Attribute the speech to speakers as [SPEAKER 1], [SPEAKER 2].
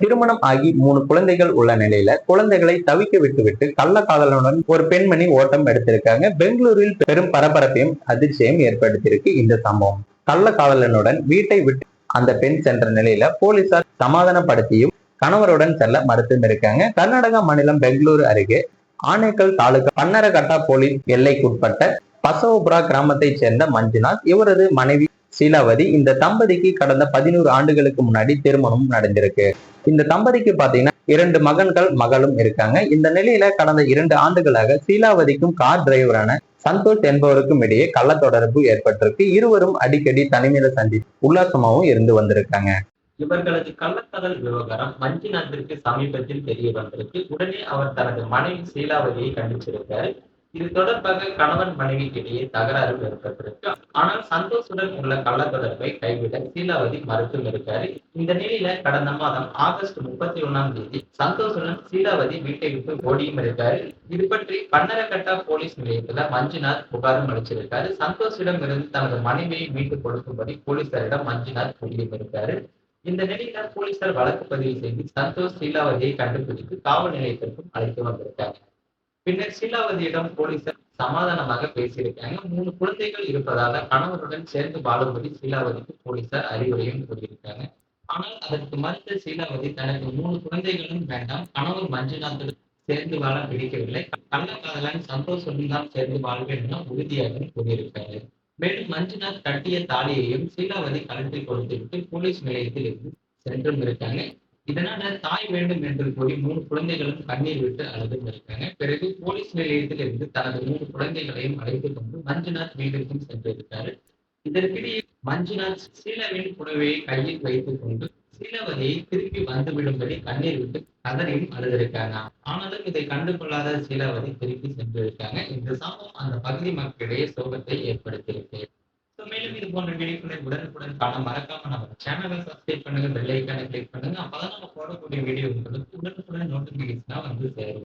[SPEAKER 1] திருமணம் ஆகி 3 குழந்தைகள் உள்ள நிலையில குழந்தைகளை தவிக்க விட்டுவிட்டு கள்ள காதலனுடன் ஒரு பெண்மணி ஓட்டம் எடுத்திருக்காங்க. பெங்களூரில் பெரும் பரபரப்பையும் அதிர்ச்சியையும் ஏற்படுத்தியிருக்கு இந்த சம்பவம். கள்ள காதலனுடன் வீட்டை விட்டு அந்த பெண் சென்ற நிலையில போலீசார் சமாதானப்படுத்தியும் கணவருடன் செல்ல மறுத்தும் இருக்காங்க. கர்நாடகா மாநிலம் பெங்களூரு அருகே ஆனேக்கல் தாலுகா பன்னரகட்டா போலீஸ் எல்லைக்குட்பட்ட பசவபுரா கிராமத்தைச் சேர்ந்த மஞ்சுநாத், இவரது மனைவி சீலாவதி. இந்த தம்பதிக்கு கடந்த 11 ஆண்டுகளுக்கு முன்னாடி திருமணம் நடந்திருக்கு. இந்த தம்பதிக்கு பாத்தீங்கன்னா 2 மகன்கள் மகளும் இருக்காங்க. இந்த நிலையில கடந்த 2 ஆண்டுகளாக சீலாவதிக்கும் கார் டிரைவரான சந்தோஷ் என்பவருக்கும் இடையே கள்ள தொடர்பு ஏற்பட்டிருக்கு. இருவரும் அடிக்கடி தனிமையில சந்தித்து உல்லாசமாவும் இருந்து வந்திருக்காங்க.
[SPEAKER 2] இவர்களது கள்ளக்காதல் விவகாரம் மஞ்சுநாத்திற்கு சமீபத்தில் தெரிய வந்திருக்கு. உடனே அவர் தனது மனைவி சீலாவதியை கண்டிச்சிருக்காரு. இது தொடர்பாக கணவன் மனைவிக்கு இடையே தகராறு ஏற்பட்டிருக்கு. ஆனால் சந்தோஷுடன் உள்ள கள்ள தொடர்பை கைவிட சீலாவதி மறுத்தும் இருக்காரு. இந்த நிலையில கடந்த மாதம் ஆகஸ்ட் 31ஆம் தேதி சந்தோஷுடன் சீலாவதி வீட்டை விட்டு ஓடியும் இருக்காரு. இது பற்றி பன்னரகட்டா போலீஸ் நிலையத்துல மஞ்சுநாத் புகாரும் அளிச்சிருக்காரு. சந்தோஷிடம் இருந்து தனது மனைவியை மீட்டுக் கொடுக்கும்படி போலீசாரிடம் மஞ்சுநாத் கூறியும் இருக்காரு. இந்த நிலையில போலீசார் வழக்கு பதிவு செய்து சந்தோஷ் சீலாவதியை கண்டுபிடித்து காவல் நிலையத்திற்கும் அழைத்து வந்திருக்காங்க. பின்னர் சீலாவதியிடம் போலீசார் சமாதானமாக பேசியிருக்காங்க. 3 குழந்தைகள் இருப்பதால கணவருடன் சேர்ந்து வாழும்படி சீலாவதிக்கு போலீசார் அறிவுரையும் கூறியிருக்காங்க. ஆனால் அதற்கு மறுத்த சீலாவதி தனக்கு 3 குழந்தைகளும் வேண்டாம், கணவர் மஞ்சுநாத்துடன் சேர்ந்து வாழ பிடிக்கவில்லை, கள்ளக்காதலன் சந்தோஷுடன் தான் சேர்ந்து வாழ்வேன் என உறுதியாக கூறியிருக்காரு. மேலும் மஞ்சுநாத் கட்டிய தாலியையும் சீலாவதி கழுத்தில் கொடுத்துவிட்டு போலீஸ் நிலையத்தில் இருந்து சென்றும் இருக்காங்க. இதனால தாய் வேண்டும் என்று கூறி 3 குழந்தைகளும் கண்ணீர் விட்டு அழுதும் இருக்காங்க. பிறகு போலீஸ் நிலையத்தில் இருந்து தனது 3 குழந்தைகளையும் அழைத்துக் கொண்டு மஞ்சுநாத் வீட்டிற்கும் சென்றிருக்காரு. இதற்கிடையே மஞ்சுநாத் சீலாவின் புடவையை கையில் வைத்துக் கொண்டு சீலாவதியை திருப்பி வந்துவிடும்படி கண்ணீர் விட்டு கதறியும் அழுதிருக்காங்க. ஆனாலும் இதை கண்டுகொள்ளாத சீலாவதி திருப்பி சென்றிருக்காங்க. இந்த சம்பவம் அந்த பகுதி மக்களிடையே சோகத்தை ஏற்படுத்தியிருக்கு. மேலும் இது போன்ற வீடியோக்களை உடனுக்குடன் காண மறக்காம நம்ம சேனலை சப்ஸ்கிரைப் பண்ணுங்க, பெல் ஐக்கானை கிளிக் பண்ணுங்க. அப்பதான் நம்ம போடக்கூடிய வீடியோ உங்களுக்கு உடனுக்குடன் நோட்டிபிகேஷனா வந்து சேரும்.